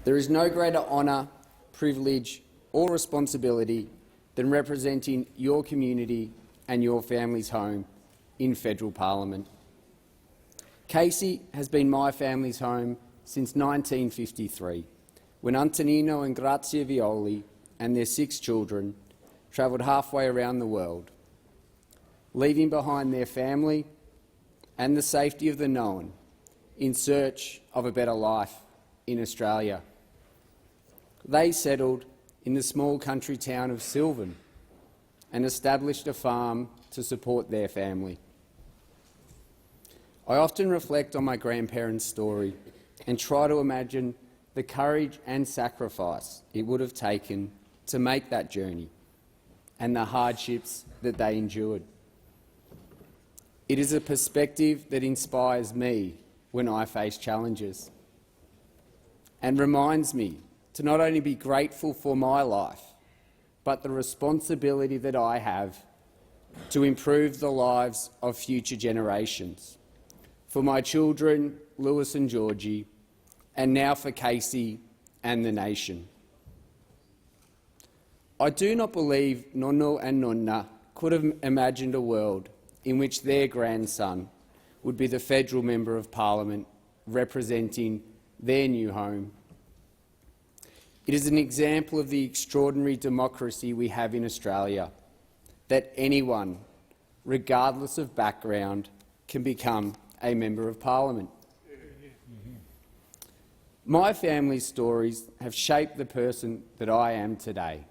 There is no greater honour, privilege or responsibility than representing your community and your family's home in federal parliament. Casey has been my family's home since 1953, when Antonino and Grazia Violi and their 6 children travelled halfway around the world, leaving behind their family and the safety of the known in search of a better life in Australia. They settled in the small country town of Sylvan and established a farm to support their family. I often reflect on my grandparents' story and try to imagine the courage and sacrifice it would have taken to make that journey and the hardships that they endured. It is a perspective that inspires me when I face challenges and reminds me to not only be grateful for my life, but the responsibility that I have to improve the lives of future generations, for my children, Lewis and Georgie, and now for Casey and the nation. I do not believe Nonno and Nonna could have imagined a world in which their grandson would be the federal member of parliament representing their new home. It is an example of the extraordinary democracy we have in Australia, that anyone, regardless of background, can become a member of parliament. My family's stories have shaped the person that I am today,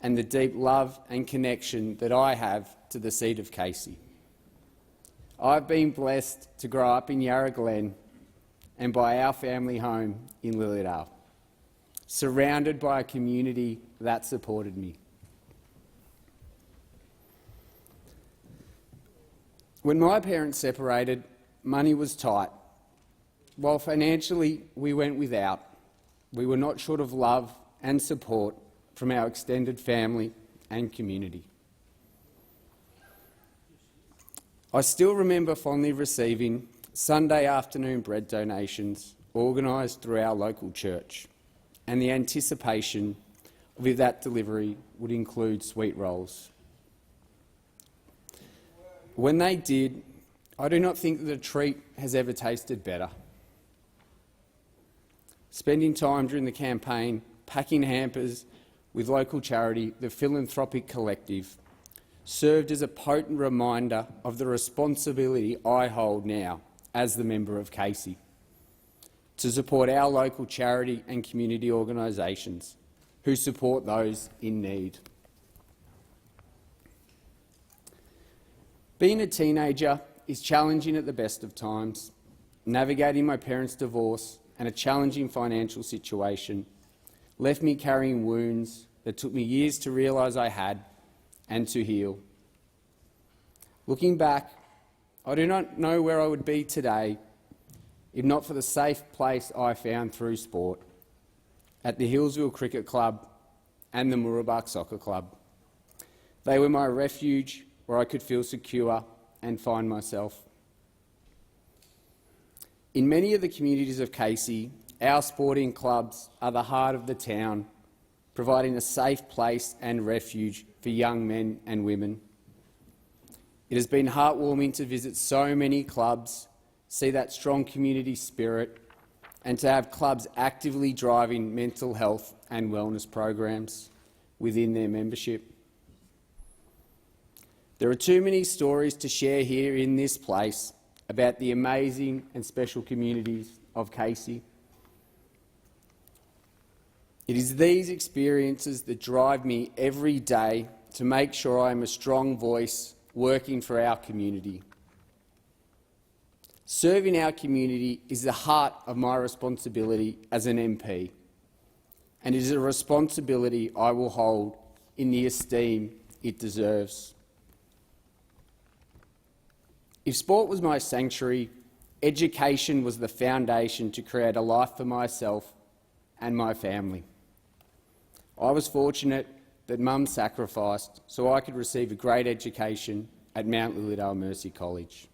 and the deep love and connection that I have to the seat of Casey. I've been blessed to grow up in Yarra Glen and by our family home in Lilydale, surrounded by a community that supported me. When my parents separated, money was tight. While financially we went without, we were not short of love and support from our extended family and community. I still remember fondly receiving Sunday afternoon bread donations organised through our local church, and the anticipation of if that delivery would include sweet rolls. When they did, I do not think that a treat has ever tasted better. Spending time during the campaign packing hampers with local charity, the Philanthropic Collective, served as a potent reminder of the responsibility I hold now as the member of Casey to support our local charity and community organisations who support those in need. Being a teenager is challenging at the best of times. Navigating my parents' divorce and a challenging financial situation left me carrying wounds that took me years to realise I had and to heal. Looking back, I do not know where I would be today if not for the safe place I found through sport at the Hillsville Cricket Club and the Mooroolbark Soccer Club. They were my refuge where I could feel secure and find myself. In many of the communities of Casey, our sporting clubs are the heart of the town, providing a safe place and refuge for young men and women. It has been heartwarming to visit so many clubs, see that strong community spirit, and to have clubs actively driving mental health and wellness programs within their membership. There are too many stories to share here in this place about the amazing and special communities of Casey. It is these experiences that drive me every day to make sure I am a strong voice working for our community. Serving our community is the heart of my responsibility as an MP, and it is a responsibility I will hold in the esteem it deserves. If sport was my sanctuary, education was the foundation to create a life for myself and my family. I was fortunate that Mum sacrificed so I could receive a great education at Mount Lilydale Mercy College.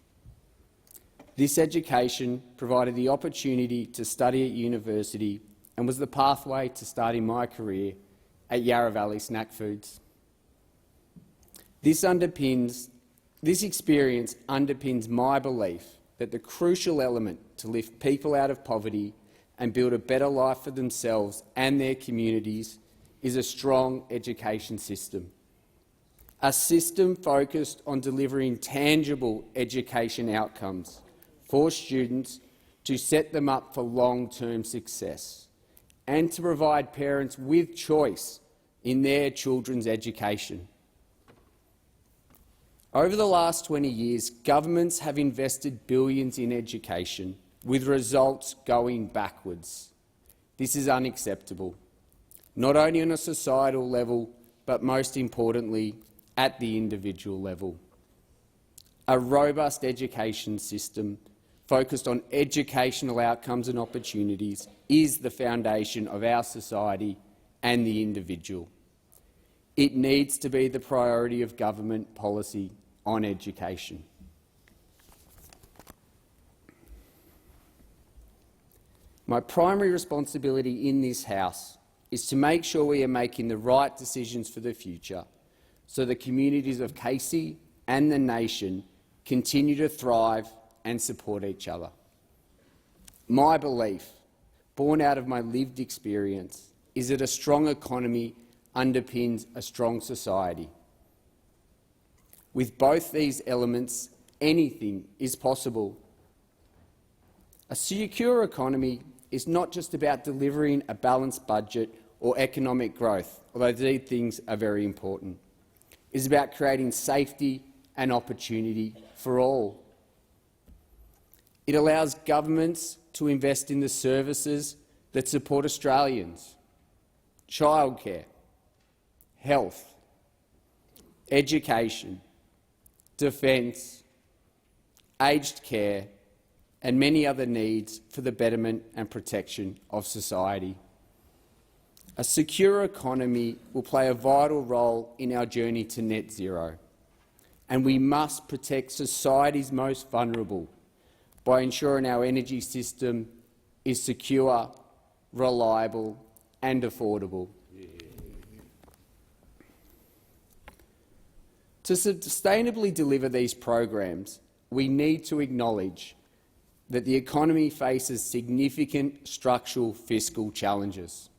This education provided the opportunity to study at university and was the pathway to starting my career at Yarra Valley Snack Foods. This experience underpins my belief that the crucial element to lift people out of poverty and build a better life for themselves and their communities is a strong education system. A system focused on delivering tangible education outcomes for students to set them up for long-term success and to provide parents with choice in their children's education. Over the last 20 years, governments have invested billions in education, with results going backwards. This is unacceptable, not only on a societal level, but most importantly, at the individual level. A robust education system focused on educational outcomes and opportunities is the foundation of our society and the individual. It needs to be the priority of government policy on education. My primary responsibility in this House is to make sure we are making the right decisions for the future so the communities of Casey and the nation continue to thrive and support each other. My belief, born out of my lived experience, is that a strong economy underpins a strong society. With both these elements, anything is possible. A secure economy is not just about delivering a balanced budget or economic growth, although these things are very important. It is about creating safety and opportunity for all. It allows governments to invest in the services that support Australians: childcare, health, education, defence, aged care and many other needs for the betterment and protection of society. A secure economy will play a vital role in our journey to net zero, and we must protect society's most vulnerable by ensuring our energy system is secure, reliable and affordable. To sustainably deliver these programs, we need to acknowledge that the economy faces significant structural fiscal challenges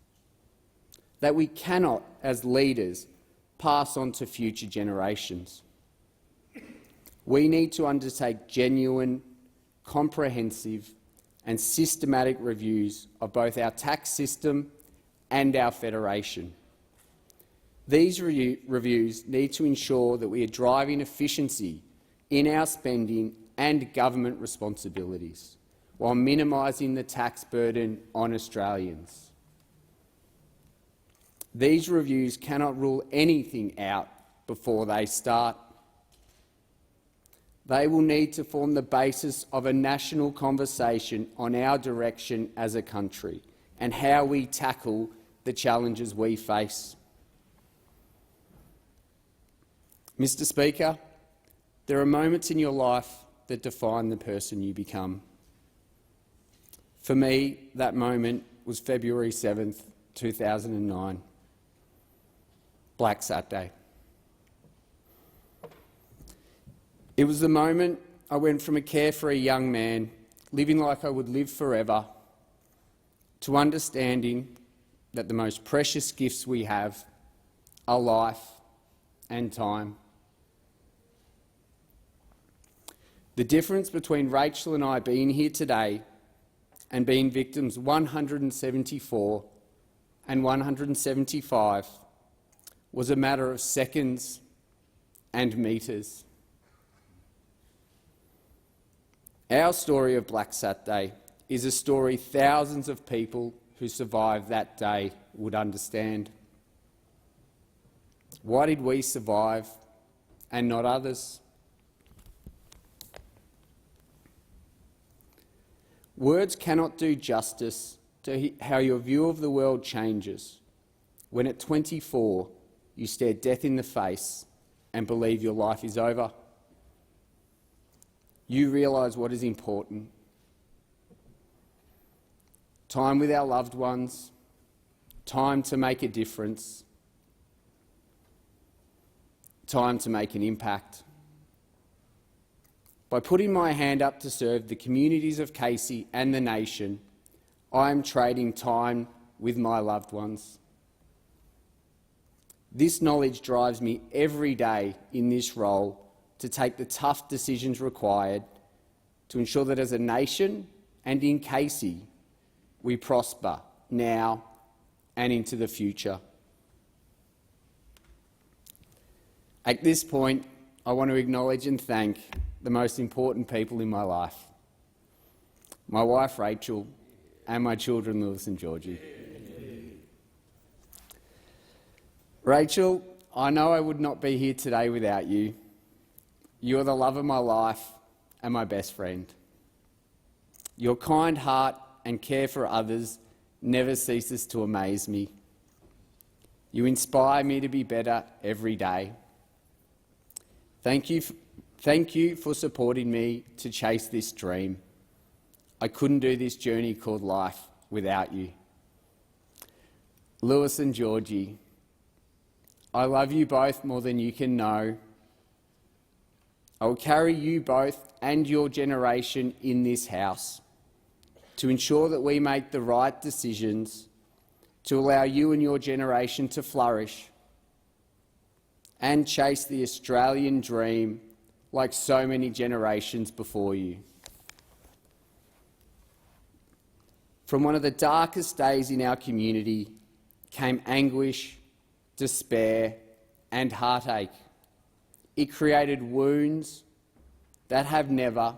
that we cannot, as leaders, pass on to future generations. We need to undertake genuine, comprehensive and systematic reviews of both our tax system and our federation. These reviews need to ensure that we are driving efficiency in our spending and government responsibilities, while minimising the tax burden on Australians. These reviews cannot rule anything out before they start. They will need to form the basis of a national conversation on our direction as a country and how we tackle the challenges we face. Mr. Speaker, there are moments in your life that define the person you become. For me, that moment was February 7th, 2009, Black Saturday. It was the moment I went from a carefree young man, living like I would live forever, to understanding that the most precious gifts we have are life and time. The difference between Rachel and I being here today and being victims 174 and 175 was a matter of seconds and metres. Our story of Black Saturday is a story thousands of people who survived that day would understand. Why did we survive and not others? Words cannot do justice to how your view of the world changes when at 24 you stare death in the face and believe your life is over. You realise what is important. time with our loved ones, time to make a difference, time to make an impact. By putting my hand up to serve the communities of Casey and the nation, I am trading time with my loved ones. This knowledge drives me every day in this role to take the tough decisions required to ensure that as a nation and in Casey, we prosper now and into the future. At this point, I want to acknowledge and thank the most important people in my life, my wife Rachel and my children Lewis and Georgie. Rachel, I know I would not be here today without you. You are the love of my life and my best friend. Your kind heart and care for others never ceases to amaze me. You inspire me to be better every day. Thank you for supporting me to chase this dream. I couldn't do this journey called life without you. Lewis and Georgie, I love you both more than you can know. I will carry you both and your generation in this house to ensure that we make the right decisions to allow you and your generation to flourish and chase the Australian dream like so many generations before you. From one of the darkest days in our community came anguish, despair and heartache. It created wounds that have never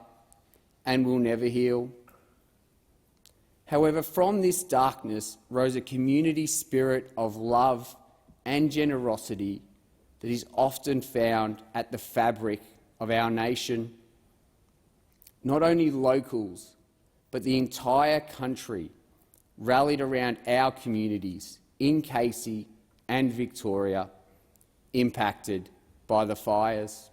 and will never heal. However, from this darkness rose a community spirit of love and generosity that is often found at the fabric of our nation. Not only locals, but the entire country rallied around our communities in Casey and Victoria impacted by the fires.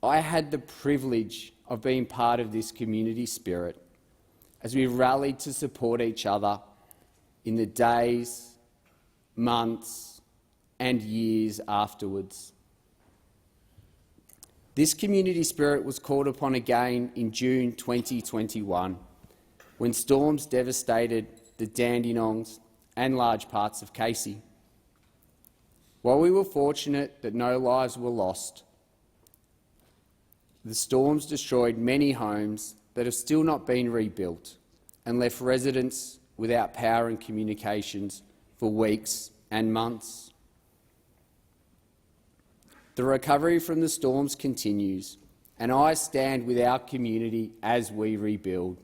I had the privilege of being part of this community spirit as we rallied to support each other in the days, months and years afterwards. This community spirit was called upon again in June 2021 when storms devastated the Dandenongs and large parts of Casey. While we were fortunate that no lives were lost, the storms destroyed many homes that have still not been rebuilt and left residents without power and communications for weeks and months. The recovery from the storms continues, and I stand with our community as we rebuild.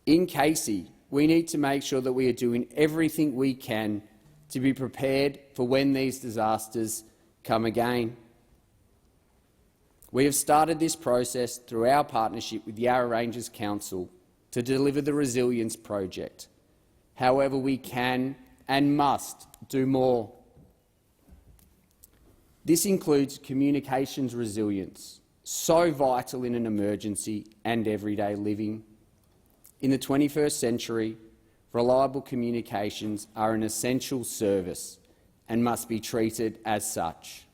In Casey, we need to make sure that we are doing everything we can to be prepared for when these disasters come again. We have started this process through our partnership with Yarra Ranges Council to deliver the Resilience Project. However, we can and must do more. This includes communications resilience, so vital in an emergency and everyday living. In the 21st century, reliable communications are an essential service and must be treated as such.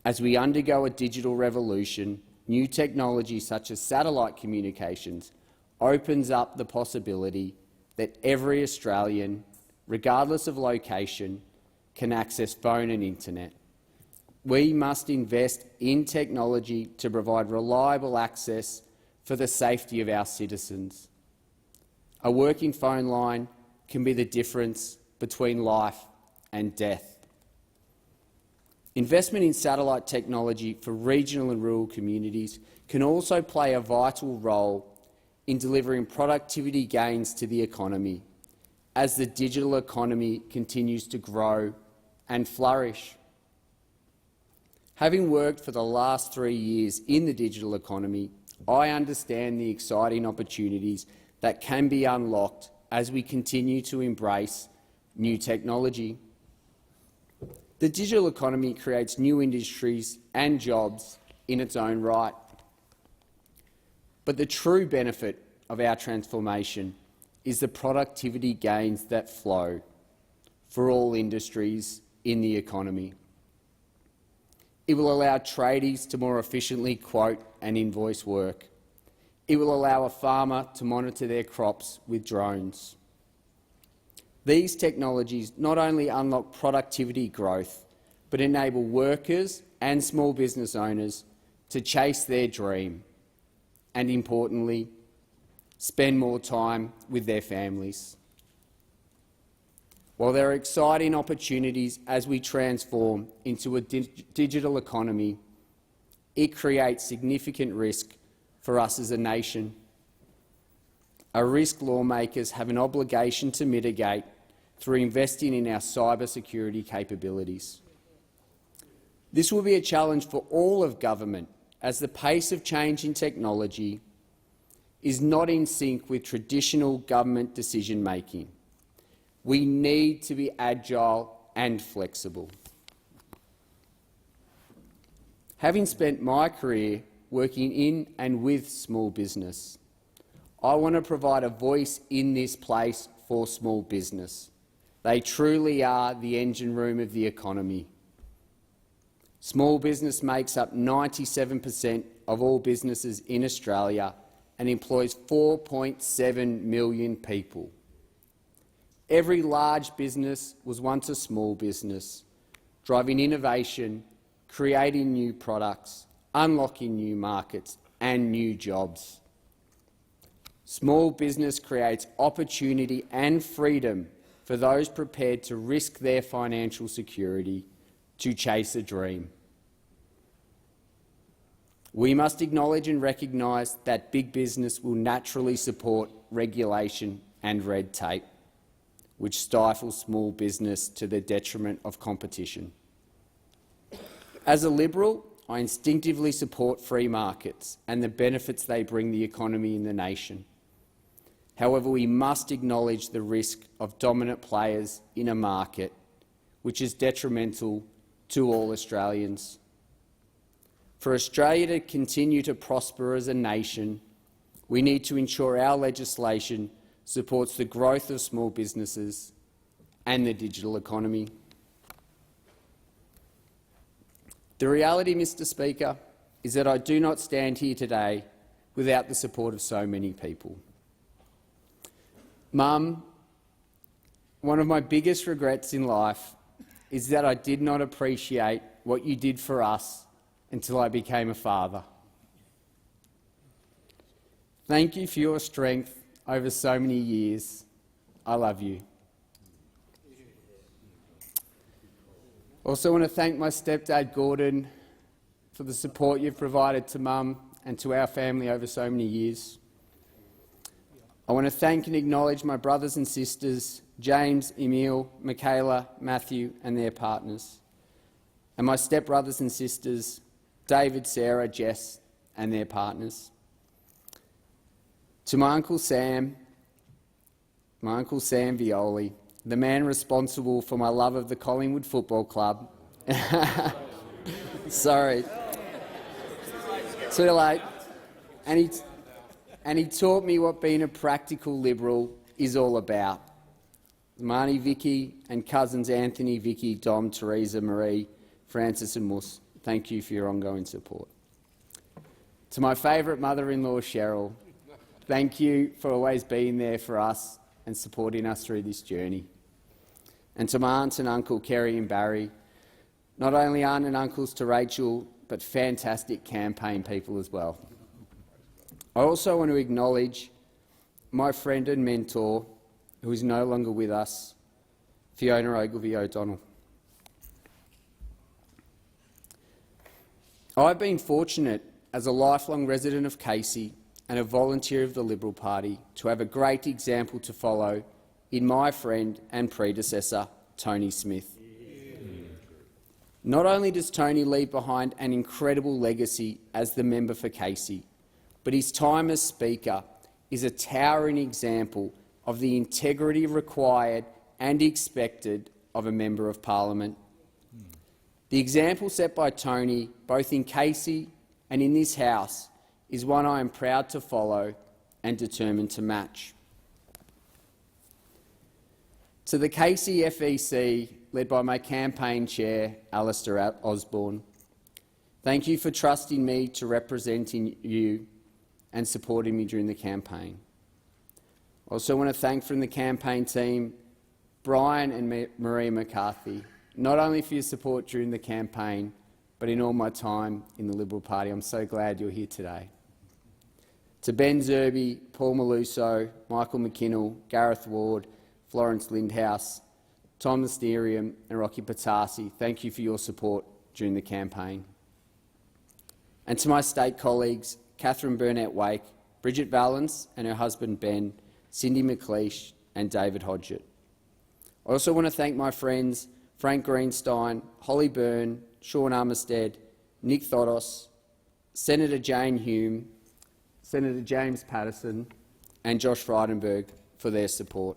As we undergo a digital revolution, new technology such as satellite communications opens up the possibility that every Australian, regardless of location, can access phone and internet. We must invest in technology to provide reliable access for the safety of our citizens. A working phone line can be the difference between life and death. Investment in satellite technology for regional and rural communities can also play a vital role in delivering productivity gains to the economy as the digital economy continues to grow and flourish. Having worked for the last 3 years in the digital economy, I understand the exciting opportunities that can be unlocked as we continue to embrace new technology. The digital economy creates new industries and jobs in its own right. But the true benefit of our transformation is the productivity gains that flow for all industries in the economy. It will allow tradies to more efficiently quote and invoice work. It will allow a farmer to monitor their crops with drones. These technologies not only unlock productivity growth, but enable workers and small business owners to chase their dream and, importantly, spend more time with their families. While there are exciting opportunities as we transform into a digital economy, it creates significant risk for us as a nation. A risk lawmakers have an obligation to mitigate through investing in our cybersecurity capabilities. This will be a challenge for all of government, as the pace of change in technology is not in sync with traditional government decision-making. We need to be agile and flexible. Having spent my career working in and with small business, I want to provide a voice in this place for small business. They truly are the engine room of the economy. Small business makes up 97% of all businesses in Australia and employs 4.7 million people. Every large business was once a small business, driving innovation, creating new products, unlocking new markets and new jobs. Small business creates opportunity and freedom for those prepared to risk their financial security to chase a dream. We must acknowledge and recognise that big business will naturally support regulation and red tape, which stifles small business to the detriment of competition. As a Liberal, I instinctively support free markets and the benefits they bring the economy and the nation. However, we must acknowledge the risk of dominant players in a market, which is detrimental to all Australians. For Australia to continue to prosper as a nation, we need to ensure our legislation supports the growth of small businesses and the digital economy. The reality, Mr. Speaker, is that I do not stand here today without the support of so many people. Mum, one of my biggest regrets in life is that I did not appreciate what you did for us until I became a father. Thank you for your strength over so many years. I love you. I also want to thank my stepdad, Gordon, for the support you've provided to Mum and to our family over so many years. I want to thank and acknowledge my brothers and sisters, James, Emil, Michaela, Matthew and their partners, and my stepbrothers and sisters, David, Sarah, Jess and their partners. To my Uncle Sam Violi, the man responsible for my love of the Collingwood Football Club. Sorry. Too late. And he taught me what being a practical Liberal is all about. Marnie, Vicky and cousins Anthony, Vicky, Dom, Teresa, Marie, Francis and Mus, thank you for your ongoing support. To my favourite mother-in-law, Cheryl, thank you for always being there for us and supporting us through this journey. And to my aunts and uncle, Kerry and Barry, not only aunt and uncles to Rachel, but fantastic campaign people as well. I also want to acknowledge my friend and mentor, who is no longer with us, Fiona Ogilvie O'Donnell. I've been fortunate as a lifelong resident of Casey and a volunteer of the Liberal Party to have a great example to follow in my friend and predecessor, Tony Smith. Not only does Tony leave behind an incredible legacy as the member for Casey, but his time as Speaker is a towering example of the integrity required and expected of a Member of Parliament. The example set by Tony, both in Casey and in this House, is one I am proud to follow and determined to match. To the KCFEC, led by my campaign chair, Alistair Osborne, thank you for trusting me to represent you and supporting me during the campaign. I also want to thank from the campaign team Brian and Maria McCarthy, not only for your support during the campaign, but in all my time in the Liberal Party. I'm so glad you're here today. To Ben Zerby, Paul Maluso, Michael McKinnell, Gareth Ward, Florence Lindhouse, Tom Mysterium and Rocky Patasi, thank you for your support during the campaign. And to my state colleagues, Catherine Burnett-Wake, Bridget Valance and her husband Ben, Cindy McLeish and David Hodgett. I also want to thank my friends Frank Greenstein, Holly Byrne, Sean Armistead, Nick Thodos, Senator Jane Hume, Senator James Patterson and Josh Frydenberg for their support.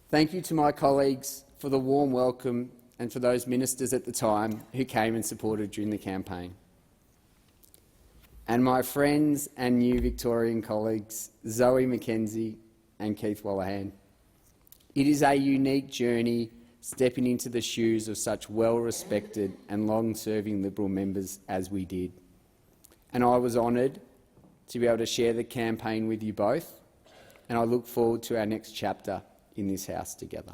Thank you to my colleagues for the warm welcome and for those ministers at the time who came and supported during the campaign. And my friends and new Victorian colleagues, Zoe McKenzie and Keith Wallahan. It is a unique journey stepping into the shoes of such well-respected and long-serving Liberal members as we did. And I was honoured to be able to share the campaign with you both, and I look forward to our next chapter in this House together.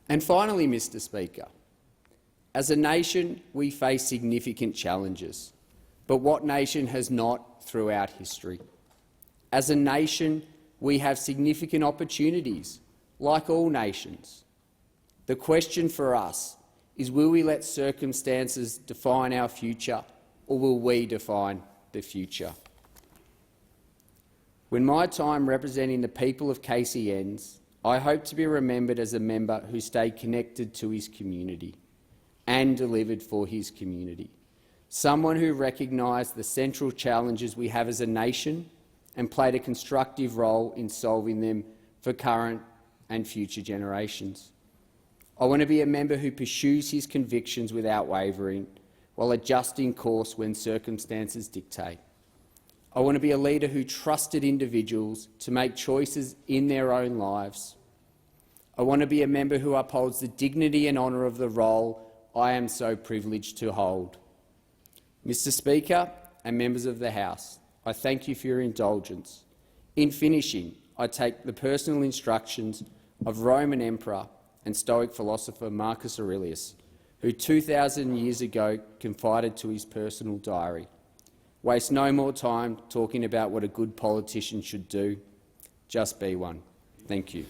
And finally, Mr Speaker, as a nation we face significant challenges, but what nation has not throughout history? As a nation we have significant opportunities, like all nations. The question for us is, will we let circumstances define our future, or will we define the future? When my time representing the people of KC ends, I hope to be remembered as a member who stayed connected to his community and delivered for his community. Someone who recognised the central challenges we have as a nation and played a constructive role in solving them for current and future generations. I want to be a member who pursues his convictions without wavering, while adjusting course when circumstances dictate. I want to be a leader who trusted individuals to make choices in their own lives. I want to be a member who upholds the dignity and honour of the role I am so privileged to hold. Mr Speaker and members of the House, I thank you for your indulgence. In finishing, I take the personal instructions of Roman Emperor and Stoic philosopher Marcus Aurelius, who 2,000 years ago confided to his personal diary. Waste no more time talking about what a good politician should do. Just be one. Thank you.